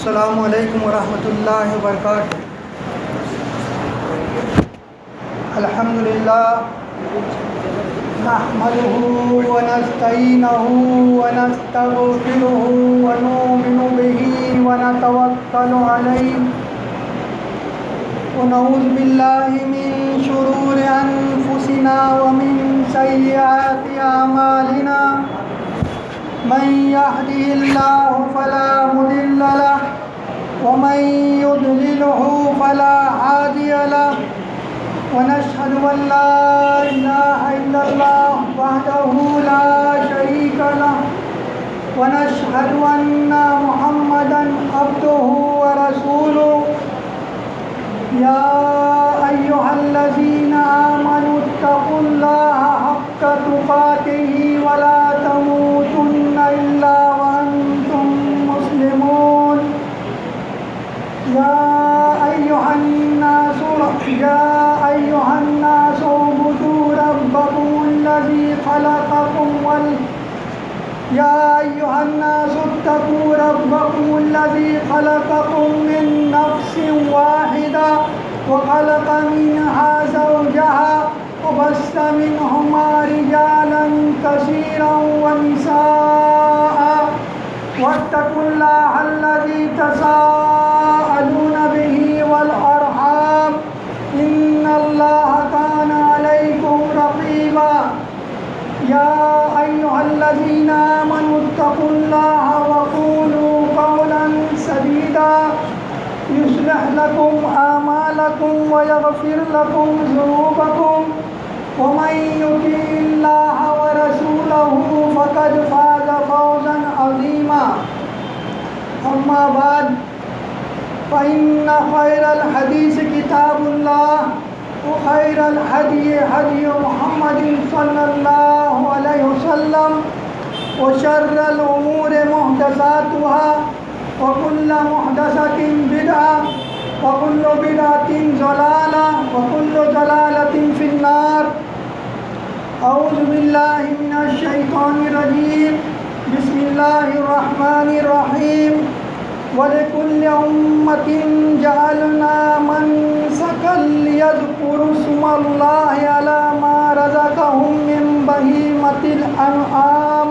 السلام علیکم ورحمۃ اللہ وبرکاتہ۔ الحمدللہ نحمدہ ونستعینہ ونستغفرہ ونؤمن بہ ونتوکل علیہ ونعوذ باللہ من شرور انفسنا ومن سیئات اعمالنا من يهده الله فلا مضل له ومن يضلله فلا هادي له ونشهد أن لا إله إلا الله وحده لا شريك له ونشهد أن محمدا عبده ورسوله يا أيها الذين آمنوا اتقوا الله حق تقاته ولا تموتن إلا وأنتم مسلمون يا أيها الناس اعبدوا ربكم الذي خلقكم يا أيها الناس اتقوا ربكم الذي خلقكم من نفس واحدة وخلق منها زوجها وبث منهما رجالا كثيرا ونساء واتقوا الله الذي تساءلون به والأرحام إن الله كان عليكم رقيبا يا أيها الذين آمنوا اتقوا الله وقولوا قولا سديدا يصلح لكم أعمالكم ويغفر لكم ذنوبكم ومن يطع الله ورسوله فقد فاز فوزا عظيما أما بعد فإن خير الحديث كتاب الله وخير الهدي هدي محمد صلى الله عليه وسلم وشر الأمور محدثاتها وكل محدثة بدعة وكل بدعة ضلالة وكل ضلالة في النار أعوذ بالله من الشيطان الرجيم بسم الله الرحمن الرحيم وَلِكُلِّ أُمَّةٍ جَعَلْنَا مَنسَكًا لِيَذْكُرُوا اسْمَ اللَّهِ عَلَى مَا رَزَقَهُم مِّن بَهِيمَةِ الْأَنْعَامِ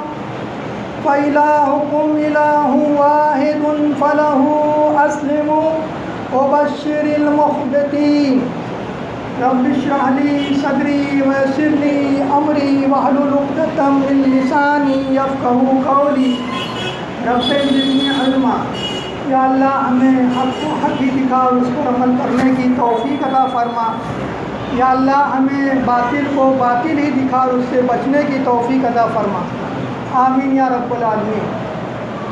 فَإِلَٰهُكُمْ إِلَٰهٌ وَاحِدٌ فَلَهُ أَسْلِمُوا وَبَشِّرِ الْمُخْبِتِينَ رب اشرح لي صدري ويسر لي أمري واحلل عقدة من لساني يفقهوا قولي رب زدني علما۔ یا اللہ ہمیں حق کو حق ہی دکھا اور اس پر عمل کرنے کی توفیق عطا فرما۔ یا اللہ ہمیں باطل کو باطل ہی دکھا اور اس سے بچنے کی توفیق عطا فرما۔ آمین یا رب العالمین۔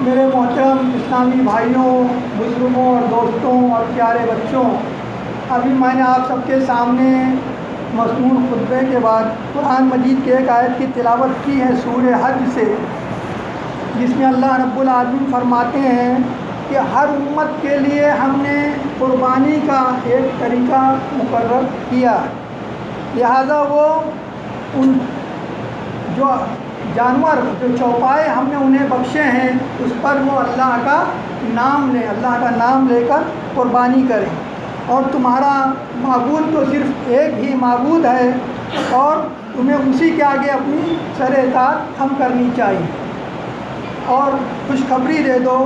میرے محترم اسلامی بھائیوں، بزرگوں اور دوستوں اور پیارے بچوں، ابھی میں نے آپ سب کے سامنے مضمون خطبے کے بعد قرآن مجید کے ایک آیت کی تلاوت کی ہے سورہ حج سے، جس میں اللہ رب العالمین فرماتے ہیں کہ ہر امت کے لیے ہم نے قربانی کا ایک طریقہ مقرر کیا، لہذا وہ ان جو جانور جو چوپائے ہم نے انہیں بخشے ہیں اس پر وہ اللہ کا نام لے کر قربانی کریں، اور تمہارا معبود تو صرف ایک ہی معبود ہے اور تمہیں اسی کے آگے اپنی سر اطاعت ہم کرنی چاہیے۔ اور خوشخبری دے دو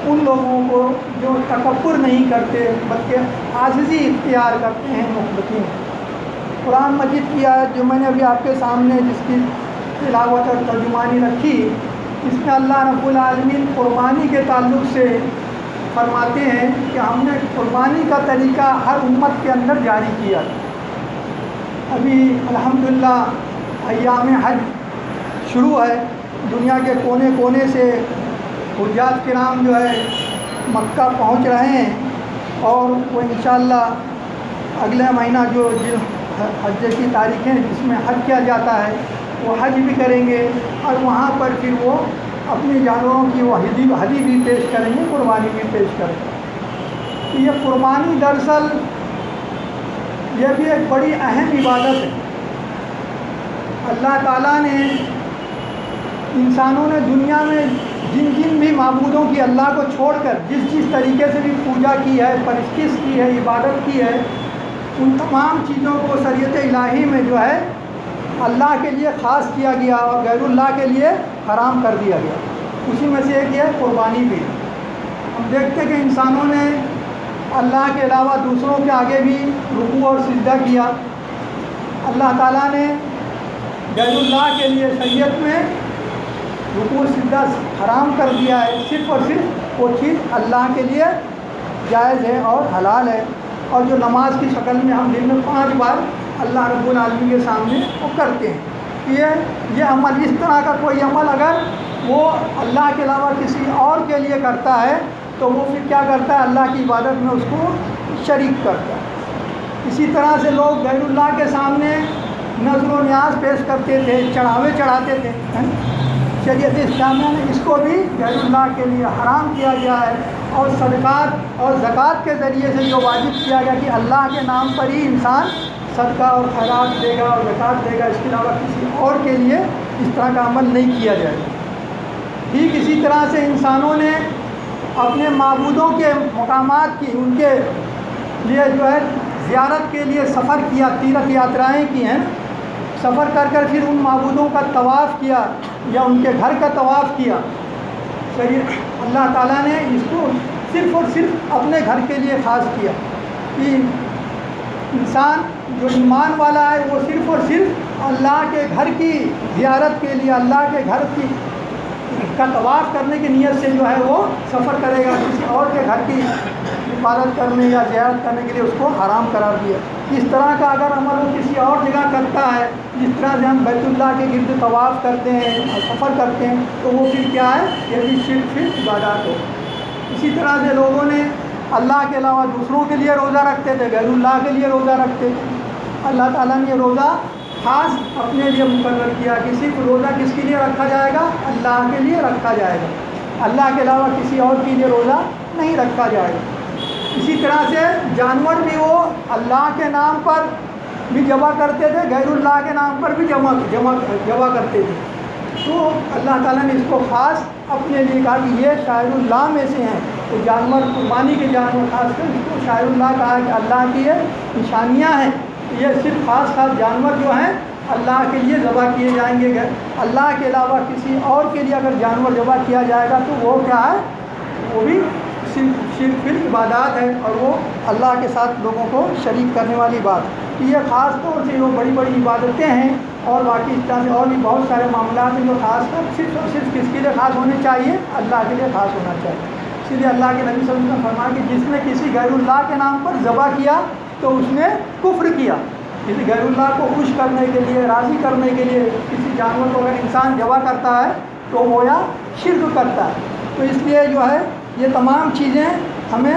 ان لوگوں کو جو تکبر نہیں کرتے بلکہ عاجزی اختیار کرتے ہیں مخبتین۔ قرآن مجید کی آیت جو میں نے ابھی آپ کے سامنے جس کی تلاوت اور ترجمانی رکھی، اس میں اللہ رب العالمین قربانی کے تعلق سے فرماتے ہیں کہ ہم نے قربانی کا طریقہ ہر امت کے اندر جاری کیا۔ ابھی الحمدللہ ایام حج شروع ہے، دنیا کے کونے کونے سے حجاج کرام جو ہے مکہ پہنچ رہے ہیں، اور وہ انشاءاللہ اگلے مہینہ جو حج کی تاریخیں جس میں حج کیا جاتا ہے وہ حج بھی کریں گے، اور وہاں پر پھر وہ اپنے جانوروں کی وہ ہدی بھی پیش کریں گے، قربانی بھی پیش کریں گے۔ یہ قربانی دراصل یہ بھی ایک بڑی اہم عبادت ہے۔ اللہ تعالیٰ نے انسانوں نے دنیا میں جن جن بھی معبودوں کی اللہ کو چھوڑ کر جس طریقے سے بھی پوجا کی ہے، پرستش کی ہے، عبادت کی ہے، ان تمام چیزوں کو شریعت الہی میں جو ہے اللہ کے لیے خاص کیا گیا اور غیر اللہ کے لیے حرام کر دیا گیا۔ اسی میں سے ایک یہ قربانی بھی۔ ہم دیکھتے ہیں کہ انسانوں نے اللہ کے علاوہ دوسروں کے آگے بھی رکوع اور سجدہ کیا۔ اللہ تعالیٰ نے غیر اللہ کے لیے شریعت میں رکوع سجدہ حرام کر دیا ہے، صرف اور صرف وہ چیز اللہ کے لیے جائز ہے اور حلال ہے۔ اور جو نماز کی شکل میں ہم دن میں 5 بار اللہ رب العالمین کے سامنے وہ کرتے ہیں، یہ عمل، اس طرح کا کوئی عمل اگر وہ اللہ کے علاوہ کسی اور کے لیے کرتا ہے تو وہ پھر کیا کرتا ہے؟ اللہ کی عبادت میں اس کو شریک کرتا ہے۔ اسی طرح سے لوگ غیر اللہ کے سامنے نذر و نیاز پیش کرتے تھے، چڑھاوے چڑھاتے تھے۔ شریعت اسلامیہ نے اس کو بھی غیر اللہ کے لیے حرام کیا گیا ہے، اور صدقات اور زکوٰۃ کے ذریعے سے جو واجب کیا گیا کہ اللہ کے نام پر ہی انسان صدقہ اور خیرات دے گا اور زکوٰۃ دے گا، اس کے علاوہ کسی اور کے لیے اس طرح کا عمل نہیں کیا جائے گا۔ ٹھیک اسی طرح سے انسانوں نے اپنے معبودوں کے مقامات کی، ان کے لیے جو ہے زیارت کے لیے سفر کیا، تیرتھ یاترائیں کی ہیں، سفر کر کر پھر ان معبودوں کا طواف کیا یا ان کے گھر کا طواف کیا۔ اللہ تعالیٰ نے اس کو صرف اور صرف اپنے گھر کے لیے خاص کیا کہ انسان جو ایمان والا ہے وہ صرف اور صرف اللہ کے گھر کی زیارت کے لیے، اللہ کے گھر کا طواف کرنے کی نیت سے جو ہے وہ سفر کرے گا، کسی اور کے گھر کی عبادت کرنے یا زیارت کرنے کے لیے اس کو حرام قرار دیا۔ اس طرح کا اگر عمل وہ کسی اور جگہ کرتا ہے، جس طرح سے ہم بیت اللہ کے گرد طواف کرتے ہیں اور سفر کرتے ہیں، تو وہ پھر کیا ہے؟ یہ بھی شرک عبادات ہو۔ اسی طرح سے لوگوں نے اللہ کے علاوہ دوسروں کے لیے روزہ رکھتے تھے، غیر اللہ کے لیے روزہ رکھتے تھے۔ اللہ تعالیٰ نے یہ روزہ خاص اپنے لیے مقرر کیا کہ صرف روزہ کس کے لیے رکھا جائے گا؟ اللہ کے لیے رکھا جائے گا، اللہ کے علاوہ کسی اور کے لیے روزہ نہیں رکھا جائے گا۔ اسی طرح سے جانور بھی وہ اللہ کے نام پر بھی ذبح کرتے تھے، غیر اللہ کے نام پر بھی ذبح کرتے تھے۔ تو اللہ تعالیٰ نے اس کو خاص اپنے لیے کہا کہ یہ شاعر اللہ میں سے ہیں۔ تو جانور، قربانی کے جانور خاص کر اس کو شاعر اللہ کہا کہ اللہ کی یہ نشانیاں ہیں، یہ صرف خاص جانور جو ہیں اللہ کے لیے ذبح کیے جائیں گے۔ اللہ کے علاوہ کسی اور کے لیے اگر جانور ذبح کیا جائے گا تو وہ کیا ہے؟ وہ بھی شرک عبادات ہے، اور وہ اللہ کے ساتھ لوگوں کو شریک کرنے والی بات۔ یہ خاص طور سے جو بڑی بڑی عبادتیں ہیں، اور باقی اس طرح سے اور بھی بہت سارے معاملات ہیں جو خاص کر صرف اور صرف کس کے لیے خاص ہونے چاہیے؟ اللہ کے لیے خاص ہونا چاہیے۔ اسی لیے اللہ کے نبی صلی اللہ علیہ وسلم نے فرمایا کہ جس نے کسی غیر اللہ کے نام پر ذبح کیا تو اس نے کفر کیا۔ کسی غیر اللہ کو خوش کرنے کے لیے، راضی کرنے کے لیے کسی جانور کو اگر انسان ذبح کرتا ہے تو وہ یا شرک کرتا ہے۔ تو اس لیے جو ہے یہ تمام چیزیں ہمیں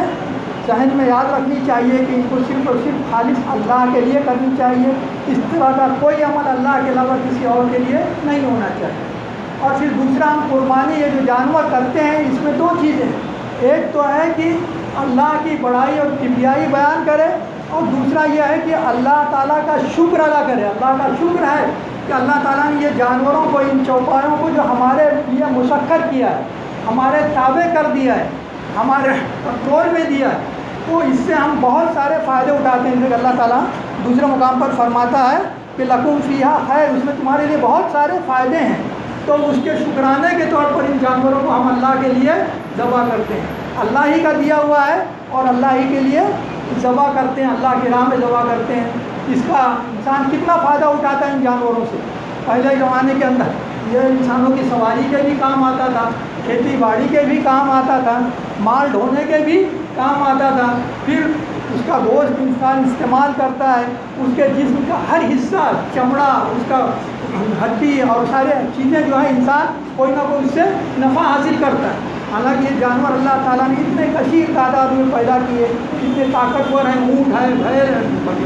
ذہن میں یاد رکھنی چاہیے کہ ان کو صرف اور صرف خالص اللہ کے لیے کرنی چاہیے۔ اس طرح کا کوئی عمل اللہ کے علاوہ کسی اور کے لیے نہیں ہونا چاہیے۔ اور پھر دوسرا، ہم قربانی یہ جو جانور کرتے ہیں اس میں 2 چیزیں ہیں۔ ایک تو ہے کہ اللہ کی بڑائی اور کبریائی بیان کرے، اور دوسرا یہ ہے کہ اللہ تعالیٰ کا شکر ادا کرے۔ اللہ کا شکر ہے کہ اللہ تعالیٰ نے یہ جانوروں کو، ان چوپایوں کو جو ہمارے لیے مسخر کیا ہے، ہمارے تابع کر دیا ہے، ہمارے کنٹرول میں دیا ہے، تو اس سے ہم بہت سارے فائدے اٹھاتے ہیں۔ اللہ تعالیٰ دوسرے مقام پر فرماتا ہے کہ لکم فیہا خیر، اس میں تمہارے لیے بہت سارے فائدے ہیں۔ تو اس کے شکرانے کے طور پر ان جانوروں کو ہم اللہ کے لیے ذبح کرتے ہیں۔ اللہ ہی کا دیا ہوا ہے اور اللہ ہی کے لیے ذبح کرتے ہیں، اللہ کی راہ میں ذبح کرتے ہیں۔ اس کا انسان کتنا فائدہ اٹھاتا ہے ان جانوروں سے۔ پہلے زمانے کے اندر یہ انسانوں کی سواری کے بھی کام آتا تھا، کھیتی باڑی کے بھی کام آتا تھا، مال ڈھونے کے بھی کام آتا تھا۔ پھر اس کا گوشت انسان استعمال کرتا ہے، اس کے جسم کا ہر حصہ، چمڑا، اس کا ہڈی اور سارے چیزیں جو ہیں انسان کوئی نہ کوئی اس سے نفع حاصل کرتا ہے۔ حالانکہ یہ جانور اللہ تعالیٰ نے اتنے کثیر تعداد میں پیدا کیے، اتنے طاقتور ہیں، اونٹ ہیں،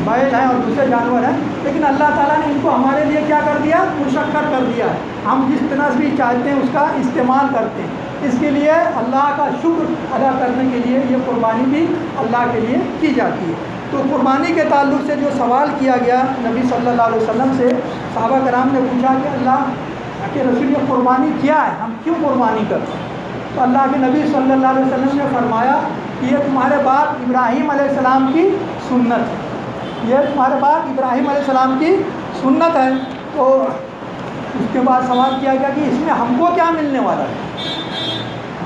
بیل ہیں اور دوسرے جانور ہیں، لیکن اللہ تعالیٰ نے ان کو ہمارے لیے کیا کر دیا؟ مسخر کر دیا ہے۔ ہم جس طرح سے بھی چاہتے ہیں اس کا استعمال کرتے ہیں۔ اس کے لیے اللہ کا شکر ادا کرنے کے لیے یہ قربانی بھی اللہ کے لیے کی جاتی ہے۔ تو قربانی کے تعلق سے جو سوال کیا گیا نبی صلی اللہ علیہ وسلم سے، صحابہ کرام نے پوچھا کہ اللہ کے رسول یہ قربانی کیا ہے؟ ہم کیوں قربانی کرتے ہیں؟ تو اللہ کے نبی صلی اللہ علیہ وسلم نے فرمایا کہ یہ تمہارے باپ ابراہیم علیہ السلام کی سنت ہے، یہ تمہارے باپ ابراہیم علیہ السلام کی سنت ہے۔ تو اس کے بعد سوال کیا گیا کہ اس میں ہم کو کیا ملنے والا ہے،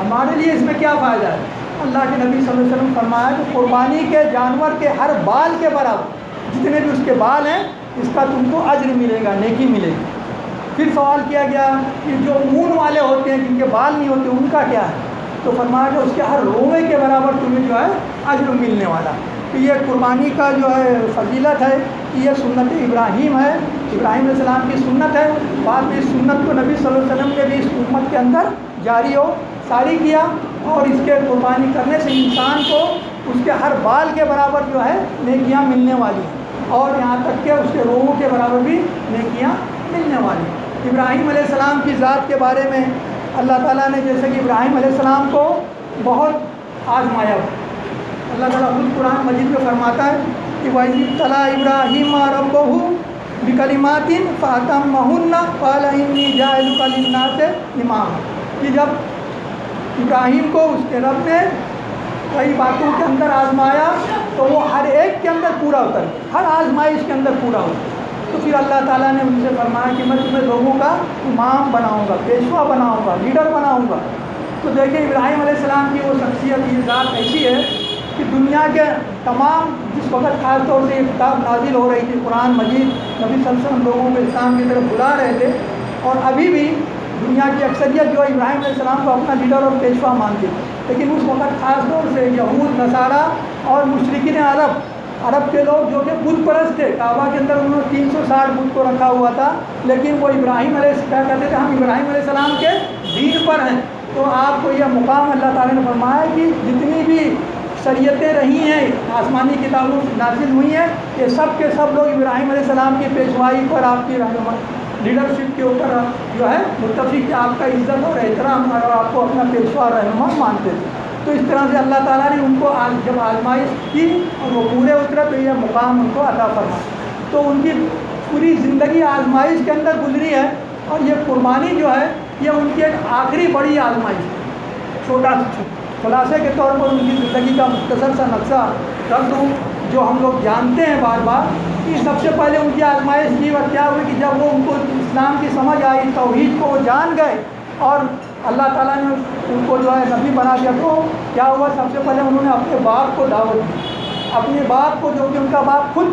ہمارے لیے اس میں کیا فائدہ ہے؟ اللہ کے نبی صلی اللہ علیہ وسلم فرمایا کہ قربانی کے جانور کے ہر بال کے برابر جتنے بھی اس کے بال ہیں اس کا تم کو اجر ملے گا، نیکی ملے گی۔ پھر سوال کیا گیا کہ جو اون والے ہوتے ہیں جن کے بال نہیں ہوتے ان کا کیا ہے؟ تو فرمایا کہ اس کے ہر روئے کے برابر تمہیں جو ہے اجر ملنے والا۔ تو یہ قربانی کا جو ہے فضیلت ہے کہ یہ سنت ابراہیم ہے، ابراہیم علیہ السلام کی سنت ہے۔ بعد میں اس سنت کو نبی صلی اللہ علیہ وسلم نے بھی اس امت کے اندر جاری و ساری کیا، اور اس کے قربانی کرنے سے انسان کو اس کے ہر بال کے برابر جو ہے نیکیاں ملنے والی ہیں، اور یہاں تک کہ اس کے روحوں کے برابر بھی نیکیاں ملنے والی ہیں۔ ابراہیم علیہ السلام کی ذات کے بارے میں اللہ تعالیٰ نے جیسے کہ ابراہیم علیہ السلام کو بہت آزمایا، اللہ تعالیٰ خود قرآن مجید میں فرماتا ہے کہ وَإِذِ ابْتَلَىٰ إِبْرَاهِيمَ رَبُّهُ بِكَلِمَاتٍ فَأَتَمَّهُنَّ قَالَ إِنِّي جَاعِلُكَ لِلنَّاسِ إِمَامًا، کہ جب ابراہیم کو اس کے رب نے کئی باتوں کے اندر آزمایا تو وہ ہر ایک کے اندر پورا اتر، ہر آزمائش کے اندر پورا ہوتا، تو پھر اللہ تعالیٰ نے ان سے فرمایا کہ میں تمہیں لوگوں کا امام بناؤں گا، پیشوا بناؤں گا، لیڈر بناؤں گا۔ تو دیکھیں ابراہیم علیہ السلام کی وہ شخصیت، یہ ذات ایسی ہے کہ دنیا کے تمام، جس وقت خاص طور سے یہ کتاب نازل ہو رہی تھی قرآن مجید، نبی صلی اللہ علیہ وسلم لوگوں کو اسلام کی طرف بلا رہے تھے، اور ابھی بھی دنیا کی اکثریت جو ابراہیم علیہ السلام کو اپنا لیڈر اور پیشوا مانتی، لیکن اس وقت خاص طور سے یہود، نصارہ اور مشرکین عرب کے لوگ جو کہ بت پرست تھے، کعبہ کے اندر انہوں نے 360 بت کو رکھا ہوا تھا، لیکن وہ ابراہیم علیہ السلام کیا کہتے تھے، ہم ابراہیم علیہ السلام کے دین پر ہیں۔ تو آپ کو یہ مقام اللہ تعالیٰ نے فرمایا کہ جتنی بھی شریعتیں رہی ہیں آسمانی کتابوں سے نازل ہوئی ہیں، یہ سب کے سب لوگ ابراہیم علیہ السلام کی پیشوائی پر، آپ کی لیڈرشپ کے اوپر جو ہے متفق، آپ کا عزت اور احترام اور آپ کو اپنا پیشوا رہنما مانتے تھے۔ تو اس طرح سے اللہ تعالیٰ نے ان کو جب آزمائش کی اور وہ پورے اترے تو یہ مقام ان کو عطا فرمایا۔ تو ان کی پوری زندگی آزمائش کے اندر گزری ہے، اور یہ قربانی جو ہے یہ ان کی ایک آخری بڑی آزمائش ہے۔ چھوٹا خلاصے کے طور پر ان کی زندگی کا مختصر سا نقشہ کر دوں جو ہم لوگ جانتے ہیں بار بار، کہ سب سے پہلے ان کی آزمائش کی اور کیا ہوئی کہ جب وہ ان کو اسلام کی سمجھ آئی، توحید کو وہ جان گئے اور اللہ تعالیٰ نے ان کو جو ہے نبی بنا دیا، تو کیا ہوا، سب سے پہلے انہوں نے اپنے باپ کو دعوت دی، اپنے باپ کو، جو کہ ان کا باپ خود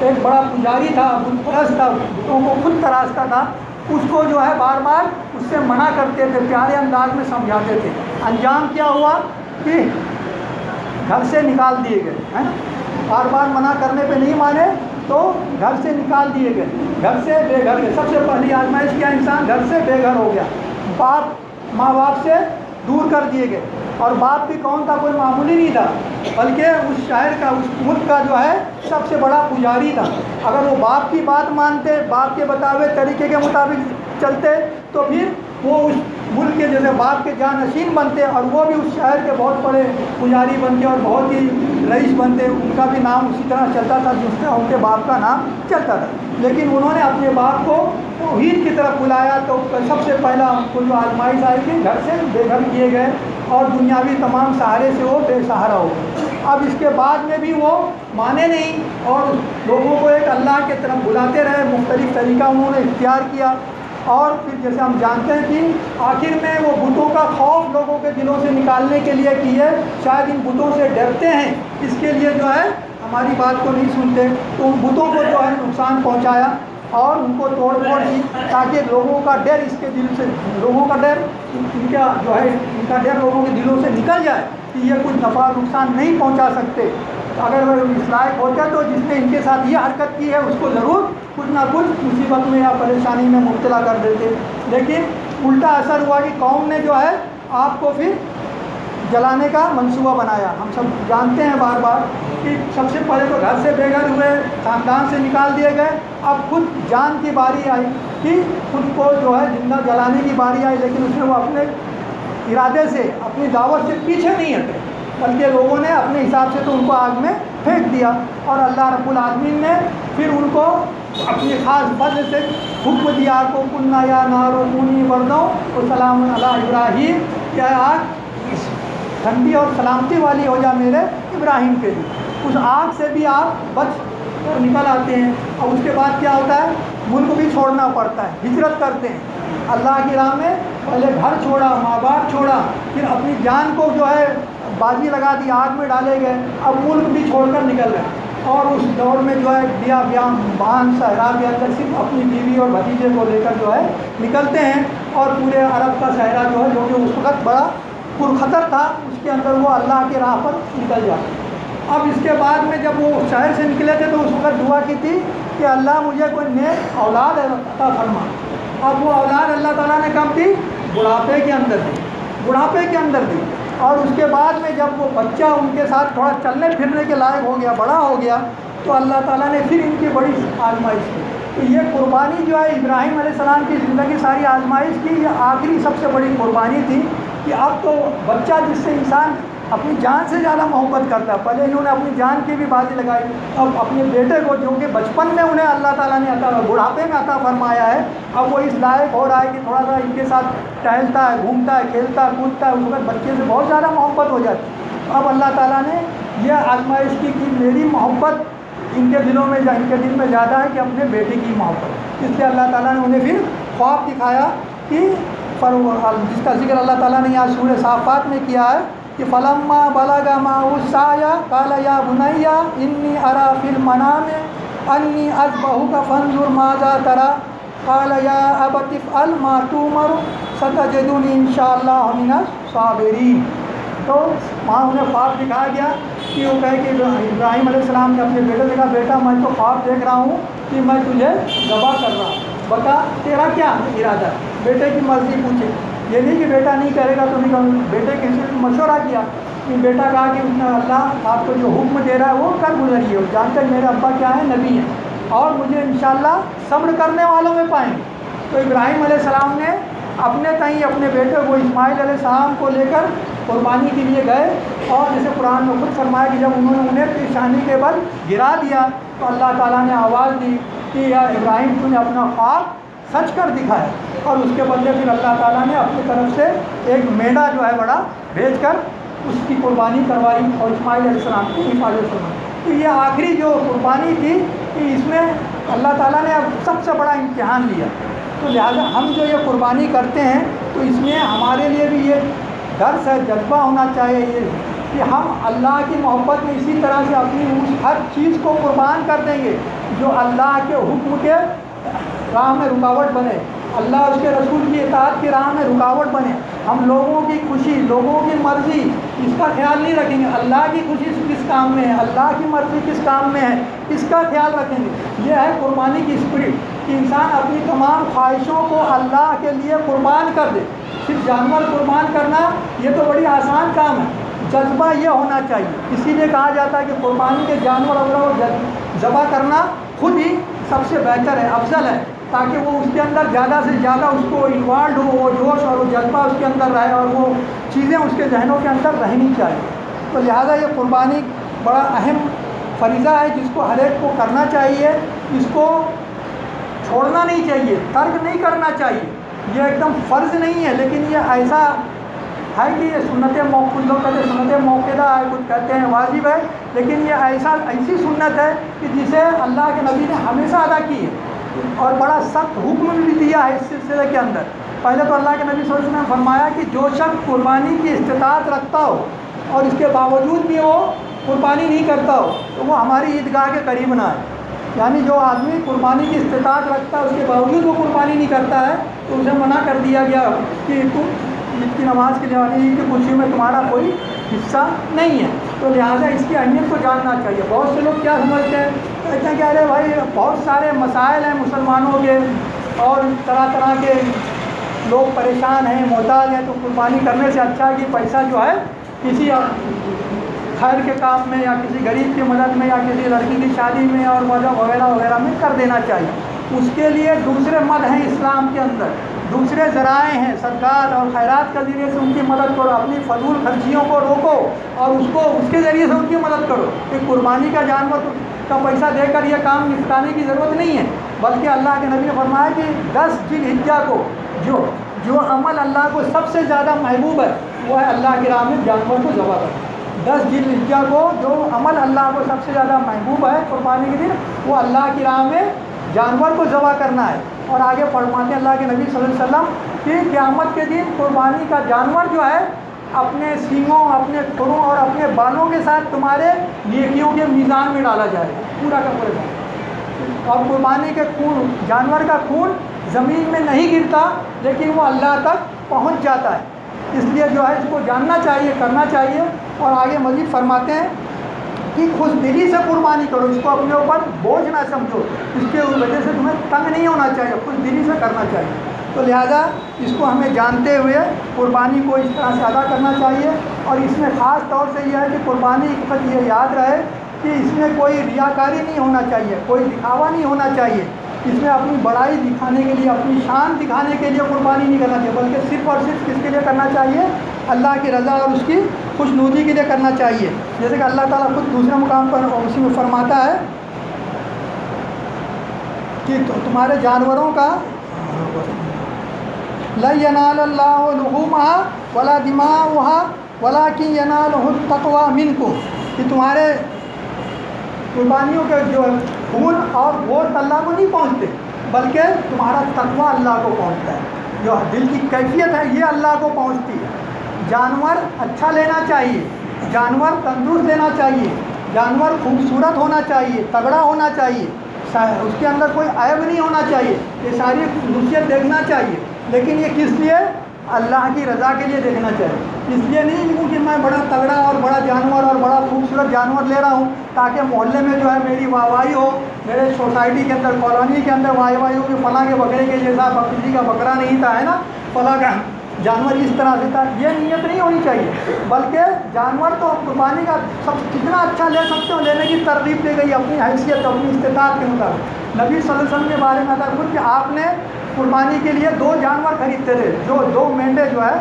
ایک بڑا پجاری تھا، بت پرست تھا، بتوں کو خود تراشتا تھا، اس کو جو ہے بار بار اس سے منع کرتے تھے، پیارے انداز میں سمجھاتے تھے۔ انجام کیا ہوا کہ گھر سے نکال دیے گئے، ہے نا، بار بار منع کرنے پہ نہیں مانے تو گھر سے نکال دیے گئے، گھر سے بے گھر گئے۔ سب سے پہلی آزمائش کیا، انسان گھر سے بے گھر ہو گیا، باپ ماں باپ سے دور کر دیے گئے، اور باپ بھی کون تھا، کوئی معمولی نہیں تھا، بلکہ اس شہر کا، اس ملک کا جو ہے سب سے بڑا پجاری تھا۔ اگر وہ باپ کی بات مانتے، باپ کے بتائے طریقے کے مطابق چلتے، تو پھر وہ اس ملک کے جیسے باپ کے جانشین بنتے، اور وہ بھی اس شہر کے بہت بڑے پجاری بنتے اور بہت ہی رئیس بنتے، ان کا بھی نام اسی طرح چلتا تھا جس طرح ان کے باپ کا نام چلتا تھا۔ لیکن انہوں نے اپنے باپ کو توحید کی طرف بلایا، تو سب سے پہلا ان کو جو آزمائش آئی کہ گھر سے بے گھر کیے گئے، اور دنیاوی تمام سہارے سے وہ بے سہارا ہو گئے۔ اب اس کے بعد میں بھی وہ مانے نہیں، اور لوگوں کو ایک اللہ کے طرف بلاتے رہے، مختلف طریقہ انہوں نے اختیار کیا، اور پھر جیسے ہم جانتے ہیں کہ آخر میں وہ بتوں کا خوف لوگوں کے دلوں سے نکالنے کے لیے کیے، شاید ان بتوں سے ڈرتے ہیں، اس کے لیے جو ہے ہماری بات کو نہیں سنتے، تو ان بتوں کو جو ہے نقصان پہنچایا اور ان کو توڑ پھوڑ کی، تاکہ لوگوں کا ڈر اس کے دل سے، لوگوں کا ڈر، ان کا جو ہے ان کا ڈر لوگوں کے دلوں سے نکل جائے کہ یہ کچھ نفع نقصان نہیں پہنچا سکتے۔ اگر وہ اس لائق ہوتا تو جس نے ان کے ساتھ یہ حرکت کی ہے اس کو ضرور کچھ نہ کچھ مصیبت میں یا پریشانی میں مبتلا کر دیتے، لیکن الٹا اثر ہوا کہ قوم نے جو ہے آپ کو پھر جلانے کا منصوبہ بنایا۔ ہم سب جانتے ہیں بار بار کہ سب سے پہلے تو گھر سے بے گھر ہوئے، خاندان سے نکال دیے گئے، اب خود جان کی باری آئی کہ خود کو جو ہے زندہ جلانے کی باری آئی، لیکن اس میں وہ اپنے ارادے سے، اپنی دعوت سے پیچھے نہیں ہٹے، بلکہ لوگوں نے اپنے حساب سے تو ان کو آگ میں پھینک دیا، اور اللہ رب العالمین نے پھر ان کو اپنی خاص فضل سے حکم دیا کو، قلنا یا نار کونی بردا وسلام علی ابراہیم، کہ اے آگ ٹھنڈی اور سلامتی والی ہو جا میرے ابراہیم کے لیے. اس آگ سے بھی آپ بچ کر نکل آتے ہیں. اور اس کے بعد کیا ہوتا ہے؟ ملک بھی چھوڑنا پڑتا ہے, ہجرت کرتے ہیں اللہ کی راہ میں. پہلے گھر چھوڑا, ماں باپ چھوڑا, پھر اپنی جان کو جو ہے بازی لگا دی, آگ میں ڈالے گئے, اب ملک بھی چھوڑ کر نکل گئے. اور اس دور میں جو ہے بیابان صحرا کے اندر صرف اپنی بیوی اور بھتیجے کو لے کر جو ہے نکلتے ہیں. اور پورے عرب کا صحرا جو ہے, جو کہ اس وقت بڑا پرخطر تھا, اس کے اندر وہ اللہ کی راہ پر نکل جاتے ہیں. اب اس کے بعد میں جب وہ شہر سے نکلے تھے تو اس وقت دعا کی تھی کہ اللہ مجھے کوئی نیک اولاد عطا فرما. اب وہ اولاد اللہ تعالیٰ نے کب دی؟ بڑھاپے کے اندر دی, بڑھاپے کے اندر دی. اور اس کے بعد میں جب وہ بچہ ان کے ساتھ تھوڑا چلنے پھرنے کے لائق ہو گیا, بڑا ہو گیا, تو اللہ تعالیٰ نے پھر ان کی بڑی آزمائش کی. تو یہ قربانی جو ہے ابراہیم علیہ السلام کی زندگی ساری آزمائش کی, یہ آخری سب سے بڑی قربانی تھی کہ اب تو بچہ جس سے انسان اپنی جان سے زیادہ محبت کرتا ہے. پہلے انہوں نے اپنی جان کی بھی بازی لگائی, اب اپنے بیٹے کو جو کہ بچپن میں انہیں اللہ تعالیٰ نے بڑھاپے میں عطا فرمایا ہے, اب وہ اس لائق ہو رہا ہے کہ تھوڑا سا ان کے ساتھ ٹہلتا ہے, گھومتا ہے, کھیلتا ہے, کودتا ہے. اس وقت بچے سے بہت زیادہ محبت ہو جاتی ہے. اب اللہ تعالیٰ نے یہ آزمائش کی کہ میری محبت ان کے دلوں میں, ان کے دل میں زیادہ ہے کہ اپنے بیٹے کی محبت. اس لیے اللہ تعالیٰ نے انہیں پھر خواب دکھایا کہ جس کا ذکر اللہ تعالیٰ نے یہاں سورہ صافات میں کیا ہے کہ فلما بلغ معه السعي قال يا بني إني أرى في المنام أني أذبحك فانظر ماذا ترى قال يا أبت افعل ما تؤمر ستجدني إن شاء الله من الصابرين. تو وہاں انہیں خواب دکھایا گیا کہ وہ کہے کہ ابراہیم علیہ السلام نے اپنے بیٹے سے کہا بیٹا میں تو خواب دیکھ رہا ہوں کہ میں تجھے ذبح کر رہا ہوں, بتا تیرا کیا ارادہ ہے. بیٹے کی مرضی پوچھے, یہ نہیں کہ بیٹا نہیں کرے گا تو نہیں کروں. بیٹے کسی نے مشورہ کیا کہ بیٹا کہا کہ اللہ آپ کو جو حکم دے رہا ہے وہ کر گزریے, جانتے ہیں میرے ابا کیا ہے, نبی ہیں, اور مجھے انشاءاللہ صبر کرنے والوں میں پائیں گے. تو ابراہیم علیہ السلام نے اپنے تئیں اپنے بیٹے کو اسماعیل علیہ السلام کو لے کر قربانی کے لیے گئے. اور جیسے قرآن میں خود فرمایا کہ جب انہوں نے انہیں پیشانی کے بل گرا دیا تو اللہ تعالیٰ نے آواز دی کہ یا ابراہیم تو نے اپنا خواب سچ کر دکھایا. اور اس کے بدلے پھر اللہ تعالیٰ نے اپنی طرف سے ایک میڑا جو ہے بڑا بھیج کر اس کی قربانی کروائی اور اسماعیل علیہ السلام کی حفاظت فرمائی. تو یہ آخری جو قربانی تھی کہ اس میں اللہ تعالیٰ نے اب سب سے بڑا امتحان لیا. تو لہٰذا ہم جو یہ قربانی کرتے ہیں تو اس میں ہمارے لیے بھی یہ درس ہے, جذبہ ہونا چاہیے کہ ہم اللہ کی محبت میں اسی طرح سے اپنی اس ہر چیز کو قربان کر دیں گے جو اللہ کے حکم کے راہ میں رکاوٹ بنے, اللہ اس کے رسول کی اطاعت کی راہ میں رکاوٹ بنے. ہم لوگوں کی خوشی, لوگوں کی مرضی اس کا خیال نہیں رکھیں گے. اللہ کی خوشی کس کام میں ہے, اللہ کی مرضی کس کام میں ہے, اس کا خیال رکھیں گے. یہ ہے قربانی کی اسپرٹ کہ انسان اپنی تمام خواہشوں کو اللہ کے لیے قربان کر دے. صرف جانور قربان کرنا یہ تو بڑی آسان کام ہے, جذبہ یہ ہونا چاہیے. اسی لیے کہا جاتا ہے کہ قربانی کے جانور وغیرہ ذبح کرنا خود ہی سب سے بہتر ہے, افضل ہے, تاکہ وہ اس کے اندر زیادہ سے زیادہ اس کو انوالڈ ہو, وہ جوش اور وہ جذبہ اس کے اندر رہے اور وہ چیزیں اس کے ذہنوں کے اندر رہنی چاہیے. تو لہٰذا یہ قربانی بڑا اہم فریضہ ہے جس کو ہر ایک کو کرنا چاہیے. اس کو چھوڑنا نہیں چاہیے, ترک نہیں کرنا چاہیے. یہ ایک دم فرض نہیں ہے, لیکن یہ ایسا ہے کہ یہ سنت کچھ لوگ کہتے ہیں سنت موقعہ ہے, کچھ کہتے ہیں واجب ہے, لیکن یہ ایسی سنت ہے کہ جسے اللہ کے نبی نے ہمیشہ ادا کی ہے اور بڑا سخت حکم بھی دیا ہے اس سلسلے کے اندر. پہلے تو اللہ کے نبی صلی اللہ علیہ وسلم نے فرمایا کہ جو شخص قربانی کی استطاعت رکھتا ہو اور اس کے باوجود بھی وہ قربانی نہیں کرتا ہو تو وہ ہماری عیدگاہ کے قریب نہ آئے. یعنی جو آدمی قربانی کی استطاعت رکھتا ہے اس کے باوجود وہ قربانی نہیں کرتا ہے تو اسے منع کر دیا گیا کہ تم عید کی نماز کے لیے عید کی خوشی میں تمہارا کوئی حصہ نہیں ہے. تو لہٰذا اس کی اہمیت کو جاننا چاہیے. بہت سے لوگ کیا سمجھتے ہیں, کہتے ہیں کہ ارے بھائی بہت سارے مسائل ہیں مسلمانوں کے اور طرح طرح کے لوگ پریشان ہیں, محتاج ہیں, تو قربانی کرنے سے اچھا ہے کہ پیسہ جو ہے کسی خیر کے کام میں یا کسی غریب کی مدد میں یا کسی لڑکی کی شادی میں اور وغیرہ وغیرہ میں کر دینا چاہیے. اس کے لیے دوسرے مد ہیں اسلام کے اندر, دوسرے ذرائع ہیں, صدقات اور خیرات کے ذریعے سے ان کی مدد کرو, اپنی فضول خرچیوں کو روکو اور اس کے ذریعے سے ان کی مدد کرو. کہ قربانی کا جانور کا پیسہ دے کر یہ کام نپٹانے کی ضرورت نہیں ہے, بلکہ اللہ کے نبی نے فرمایا کہ 10 ذی الحجہ کو جو جو عمل اللہ کو سب سے زیادہ محبوب ہے وہ ہے اللہ کی راہ میں جانور کو ذبح کرنا۔ 10 ذی الحجہ کو جو عمل اللہ کو سب سے زیادہ محبوب ہے قربانی کے دن، وہ اللہ کی راہ میں جانور کو ذبح کرنا ہے۔ اور آگے فرماتے ہیں اللہ کے نبی صلی اللہ علیہ وسلم کہ قیامت کے دن قربانی کا جانور جو ہے اپنے سینگوں، اپنے کھروں اور اپنے بالوں کے ساتھ تمہارے نیکیوں کے میزان میں ڈالا جائے گا، پورا کا پورا۔ اور قربانی کے خون، جانور کا خون زمین میں نہیں گرتا لیکن وہ اللہ تک پہنچ جاتا ہے، اس لیے جو ہے اس کو جاننا چاہیے، کرنا چاہیے۔ اور آگے مزید فرماتے ہیں کہ خوش دلی سے قربانی کرو، اس کو اپنے اوپر بوجھ نہ سمجھو، اس کے وجہ سے تمہیں تنگ نہیں ہونا چاہیے، خوش دلی سے کرنا چاہیے۔ تو لہذا اس کو ہمیں جانتے ہوئے قربانی کو اس طرح سے ادا کرنا چاہیے۔ اور اس میں خاص طور سے یہ ہے کہ قربانی کے وقت یہ یاد رہے کہ اس میں کوئی ریاکاری نہیں ہونا چاہیے، کوئی دکھاوا نہیں ہونا چاہیے، اس میں اپنی بڑائی دکھانے کے لیے، اپنی شان دکھانے کے لیے قربانی نہیں کرنا چاہیے، بلکہ صرف اور صرف کس کے لیے کرنا چاہیے؟ اللہ کی رضا اور اس کی خوشنودی کے لیے کرنا چاہیے۔ جیسے کہ اللہ تعالیٰ خود دوسرے مقام پر اسی میں فرماتا ہے کہ تمہارے جانوروں کا لَن يَنَالَ اللَّهُ لُحُومَهَا وَلَا دِمَاؤُهَا وَلَٰكِن يَنَالُهُ التَّقْوَىٰ مِنكُمْ، کہ تمہارے قربانیوں کے جو خون اور گوشت اللہ کو نہیں پہنچتے، بلکہ تمہارا تقویٰ اللہ کو پہنچتا ہے، جو دل کی کیفیت ہے یہ اللہ کو پہنچتی ہے۔ جانور اچھا لینا چاہیے، جانور تندرست لینا چاہیے، جانور خوبصورت ہونا چاہیے، تگڑا ہونا چاہیے، اس کے اندر کوئی عیب نہیں ہونا چاہیے، یہ ساری خصوصیت دیکھنا چاہیے، لیکن یہ کس لیے؟ اللہ کی رضا کے لیے دیکھنا چاہیے۔ اس لیے نہیں کہ میں بڑا تگڑا اور بڑا جانور اور بڑا خوبصورت جانور لے رہا ہوں تاکہ محلے میں جو ہے میری واہواہی ہو، میرے سوسائٹی کے اندر، کالونی کے اندر واہواہی ہو کہ فلاں کے بکرے کے جیسا بکری کا بکرا نہیں تھا، ہے نا، فلاں کا جانور اس طرح سے تھا، یہ نیت نہیں ہونی چاہیے، بلکہ جانور تو قربانی کا سب کتنا اچھا لے سکتے ہو، لینے کی ترغیب دی گئی اپنی حیثیت، اپنی استطاعت کے مطابق۔ نبی صلی اللہ علیہ وسلم کے بارے میں اگر خود کہ آپ نے قربانی کے لیے 2 جانور خریدتے تھے، جو 2 مینڈے جو ہے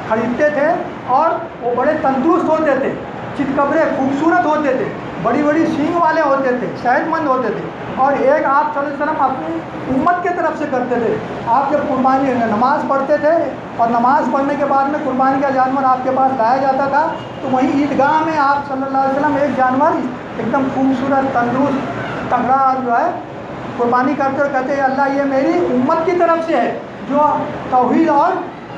خریدتے تھے، اور وہ بڑے تندرست ہوتے تھے، چتکبرے خوبصورت ہوتے تھے، بڑی بڑی سینگ والے ہوتے تھے، صحت مند ہوتے تھے۔ اور ایک آپ صلی اللہ علیہ وسلم اپنی امت کے طرف سے کرتے تھے، آپ جب قربانی نماز پڑھتے تھے اور نماز پڑھنے کے بعد میں قربانی کا جانور آپ کے پاس لایا جاتا تھا، تو وہیں عیدگاہ میں آپ صلی اللہ علیہ وسلم ایک جانور ایک دم خوبصورت، تندرست، تگڑا جو ہے قربانی کرتے اور کہتے ہیں اللہ یہ میری امت کی طرف سے ہے جو توحید اور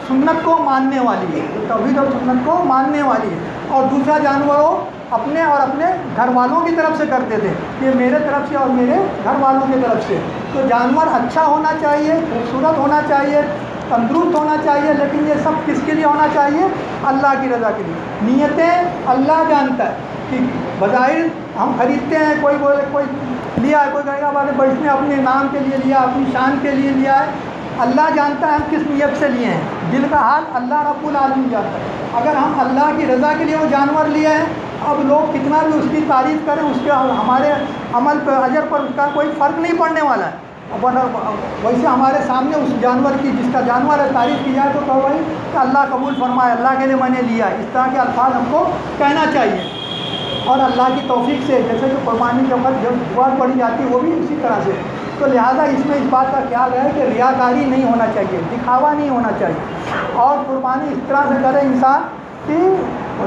سنت کو ماننے والی ہے، جو توحید اور سنت کو ماننے والی ہے۔ اور دوسرا جانور وہ اپنے اور اپنے گھر والوں کی طرف سے کرتے تھے، یہ میرے طرف سے اور میرے گھر والوں کی طرف سے۔ تو جانور اچھا ہونا چاہیے، خوبصورت ہونا چاہیے، تندرست ہونا چاہیے، لیکن یہ سب کس کے لیے ہونا چاہیے؟ اللہ کی رضا کے لیے۔ نیتیں اللہ جانتا ہے کہ بظاہر ہم خریدتے ہیں، کوئی بولے کوئی لیا ہے، کوئی کہے گا بھائی اس نے اپنے نام کے لیے لیا، اپنی شان کے لیے لیا ہے، اللہ جانتا ہے ہم کس نیت سے لیے ہیں، دل کا حال اللہ رب العالمین جانتا ہے۔ اگر ہم اللہ کی رضا کے لیے وہ جانور لیے ہیں، اب لوگ کتنا بھی اس کی تعریف کریں، اس کے ہمارے عمل پر، اجر پر اس کا کوئی فرق نہیں پڑنے والا ہے۔ ویسے ہمارے سامنے اس جانور کی، جس کا جانور ہے، تعریف کی جائے تو کہو بھائی کہ اللہ قبول فرمائے، اللہ کے لیے میں نے لیا ہے، اس طرح کے الفاظ ہم کو کہنا چاہیے۔ اور اللہ کی توفیق سے جیسے کہ قربانی کے وقت جب دعا پڑھی جاتی ہے وہ بھی اسی طرح سے۔ تو لہٰذا اس میں اس بات کا خیال ہے کہ ریاکاری نہیں ہونا چاہیے، دکھاوا نہیں ہونا چاہیے، اور قربانی اس طرح سے کرے انسان کہ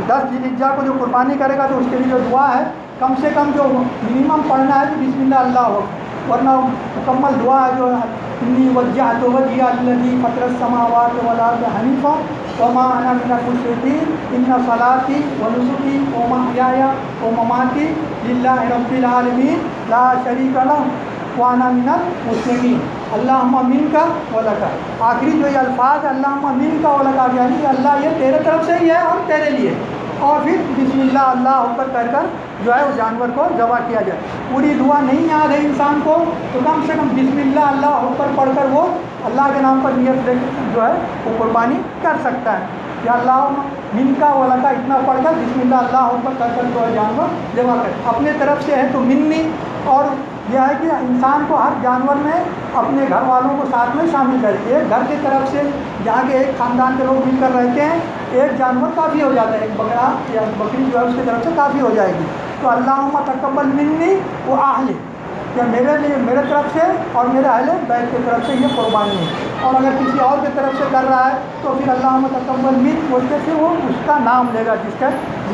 10 ذی الحجہ کو جو قربانی کرے گا تو اس کے لیے جو دعا ہے کم سے کم جو منیمم پڑھنا ہے کہ بسم اللہ اللہ ہو، ورنہ مکمل دعا ہے جو انی وجہت وجہی للذی فطر السماوات والارض حنیفا وما انا من المشرکین ان صلاتی ونسکی ومحیای ومماتی للہ رب العالمین لا شریک لہ وانا من المسلمین اللہم منک ولک۔ آخری جو یہ الفاظ اللہم منک ولک، یعنی کہ اللہ یہ تیرے طرف سے ہی ہے اور تیرے لیے، اور پھر بسم اللہ اللہ اکبر کہہ کر جو ہے وہ جانور کو ذبح کیا جائے۔ پوری دعا نہیں یاد ہے انسان کو تو کم سے کم بسم اللہ اللہ اکبر پڑھ کر وہ اللہ کے نام پر نیت لے جو ہے وہ قربانی کر سکتا ہے، یا اللہ منکا ولکا اتنا پڑھ کر بسم اللہ اللہ اکبر کہہ کر جو ہے جانور ذبح کرے۔ اپنے طرف سے ہے تو منی، اور یہ ہے کہ انسان کو ہر جانور میں اپنے گھر والوں کو ساتھ میں شامل کرے۔ ایک گھر کی طرف سے جہاں کے ایک خاندان کے لوگ مل کر رہتے ہیں، ایک جانور کافی ہو جاتا ہے، ایک بکرا یا بکری جو ہے اس کی طرف سے کافی ہو جائے گی۔ تو اللہم تقبل منی و اہلی، کہ میرے لیے میرے طرف سے اور میرے اہل بیت کی طرف سے یہ قربانی ہے، اور اگر کسی اور کی طرف سے کر رہا ہے تو پھر اللہم تقبل منی بولتے سے وہ اس کا نام لے گا جس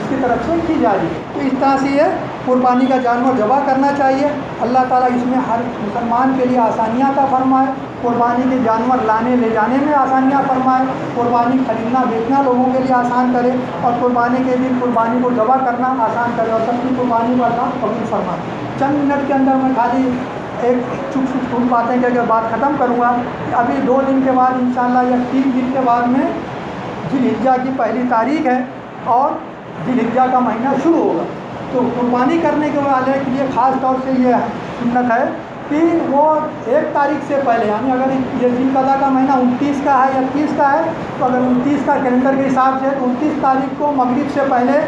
کی طرف سے کی جائے گی۔ تو اس طرح سے یہ قربانی کا جانور ذبح کرنا چاہیے۔ اللہ تعالیٰ اس میں ہر مسلمان کے لیے آسانیاں عطا فرمائے، قربانی کے جانور لانے لے جانے میں آسانیاں فرمائے، قربانی خریدنا بیچنا لوگوں کے لیے آسان کرے، اور قربانی کے دن قربانی کو ذبح کرنا آسان کرے، اور سب کی قربانی کو اللہ قبول فرمائے۔ چند منٹ کے اندر میں خالی ایک چھوٹ باتیں کہہ کے بات ختم کروں گا کہ ابھی 2 دن کے بعد انشاءاللہ یا 3 دن کے بعد میں ذی الحجہ کی پہلی تاریخ ہے اور ذی الحجہ کا مہینہ شروع ہوگا۔ تو قربانی کرنے کے والے کے لیے خاص طور سے یہ سنت ہے کہ وہ 1 تاریخ سے پہلے، یعنی اگر یہ ذی القعدہ کا مہینہ 29 کا ہے یا 30 کا ہے تو اگر 29 کا کیلنڈر کے حساب سے تو 29 تاریخ کو مغرب سے پہلے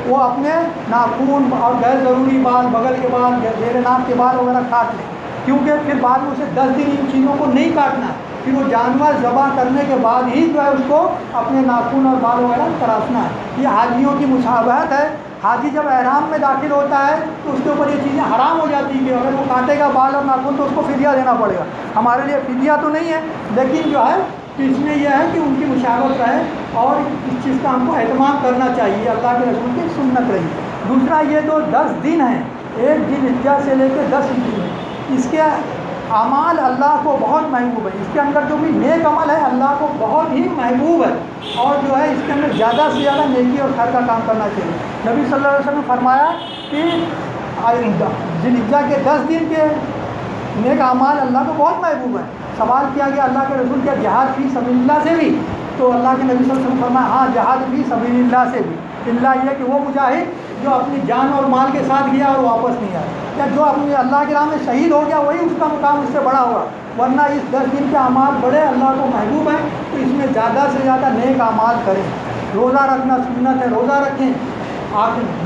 وہ اپنے ناخون اور غیر ضروری بال، بغل کے بال، زیر ناک کے بال وغیرہ کاٹ لیں، کیونکہ پھر بعد میں اسے 10 دن ان چیزوں کو نہیں کاٹنا ہے، پھر وہ جانور ذبح کرنے کے بعد ہی جو ہے اس کو اپنے ناخون اور بال وغیرہ تراشنا ہے۔ یہ حاجیوں کی مشابہت ہے۔ حاجی جب احرام میں داخل ہوتا ہے تو اس کے اوپر یہ چیزیں حرام ہو جاتی ہیں کہ اگر وہ کاٹے گا بال اور ناخن تو اس کو فدیہ دینا پڑے گا۔ ہمارے لیے فدیہ تو نہیں ہے، لیکن جو ہے تو اس میں یہ ہے کہ ان کی مشابہت رہے اور اس چیز کا ہم کو اہتمام کرنا چاہیے، اللہ کے رسول کی سنت رہی۔ دوسرا یہ جو 10 دن ہیں، 1 ذی الحجہ سے لے کے 10 دن، اس کے اعمال اللہ کو بہت محبوب ہے، اس کے اندر جو بھی نیک عمل ہے اللہ کو بہت ہی محبوب ہے، اور جو ہے اس کے اندر زیادہ سے زیادہ نیکی اور خیر کا کام کرنا چاہیے۔ نبی صلی اللہ علیہ وسلم نے فرمایا کہ ذی الحجہ کے 10 دن کے نیک اعمال اللہ کو بہت محبوب ہے۔ سوال کیا گیا اللہ کے رسول کیا جہاد فی سبیل اللہ سے بھی؟ تو اللہ کے نبی صلی اللہ علیہ وسلم نے فرمایا ہاں جہاد فی سبیل اللہ سے بھی، اللہ یہ کہ وہ مجاہد جو اپنی جان اور مال کے ساتھ گیا اور واپس نہیں آیا، یا جو اپنی اللہ کی راہ میں شہید ہو گیا وہی اس کا مقام اس سے بڑا ہوگا، ورنہ اس 10 دن کے اعمال بڑے اللہ کو محبوب ہیں، تو اس میں زیادہ سے زیادہ نیک اعمال کریں۔ روزہ رکھنا سنت ہے، روزہ رکھیں۔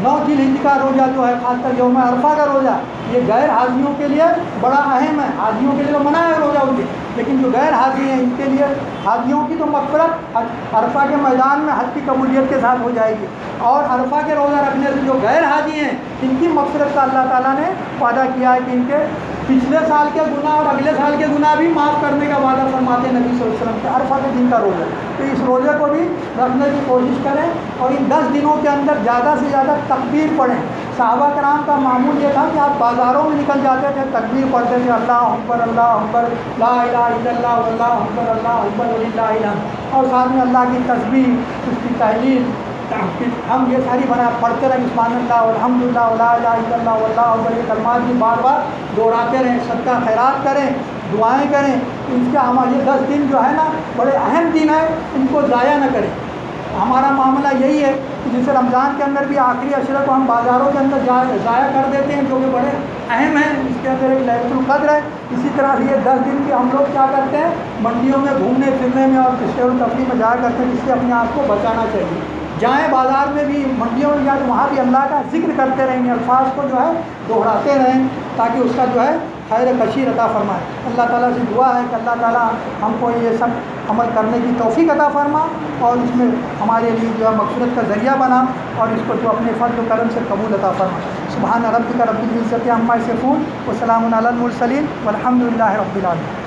9 ذی الحجہ کا روزہ جو ہے خاص کر یوم عرفہ کا روزہ یہ غیر حاجیوں کے لیے بڑا اہم ہے، حاجیوں کے لیے تو منع ہے روزہ ان کے، لیکن جو غیر حاجی ہیں ان کے لیے حاجیوں کی تو مغفرت عرفہ کے میدان میں حج کی قبولیت کے ساتھ ہو جائے گی، اور عرفہ کے روزہ رکھنے سے جو غیر حاجی ہیں ان کی مغفرت کا اللہ تعالیٰ نے وعدہ کیا ہے کہ ان کے پچھلے سال کے گناہ اور اگلے سال کے گناہ بھی معاف کرنے کا وعدہ فرماتے ہیں نبی صلی اللہ علیہ وسلم کے عرفہ کے دن کا روزہ۔ تو اس روزے کو بھی رکھنے کی کوشش کریں، اور ان 10 دنوں کے اندر زیادہ سے زیادہ تکبیر پڑھیں۔ صحابہ کرام کا معمول یہ تھا کہ آپ بازاروں میں نکل جاتے تھے، تکبیر پڑھتے تھے، اللہ اکبر لا الہ الا اللہ واللہ اکبر وللہ الحمد، اور ساتھ میں اللہ کی تسبیح، اس کی تحلیل، ہم یہ ساری بنا پڑھتے رہیں، سبحان اللہ والحمد للہ ولا الہ الا اللہ واللہ اکبر، یہ کلمات بھی بار بار دہراتے رہیں، صدقہ خیرات کریں، دعائیں کریں۔ اس کے ہمارے یہ 10 دن جو ہے نا بڑے اہم دن ہیں، ان کو ضائع نہ کریں۔ ہمارا معاملہ یہی ہے کہ جیسے رمضان کے اندر بھی آخری عشرے کو ہم بازاروں کے اندر ضائع کر دیتے ہیں، جو کہ بڑے اہم ہیں، اس کے اندر ایک لیلۃ القدر ہے، اسی طرح سے یہ 10 دن کے ہم لوگ کیا کرتے ہیں منڈیوں میں گھومنے پھرنے میں اور سیر و تفریح میں جایا کرتے ہیں، جس سے اپنے آپ کو بچانا چاہیے۔ جائیں بازار میں بھی، منڈیوں میں جائیں تو وہاں بھی اللہ کا ذکر کرتے رہیں، الفاظ کو جو ہے دہراتے رہیں، تاکہ اس کا جو ہے خیر کثیر عطا فرمائے۔ اللہ تعالیٰ سے دعا ہے کہ اللہ تعالیٰ ہم کو یہ سب عمل کرنے کی توفیق عطا فرما، اور اس میں ہمارے لیے جو ہے مغفرت کا ذریعہ بنا، اور اس کو جو اپنے فضل و کرم سے قبول عطا فرما۔ سبحان ربک رب العزۃ عما یصفون وسلام علی المرسلین والحمد للہ رب العالمین۔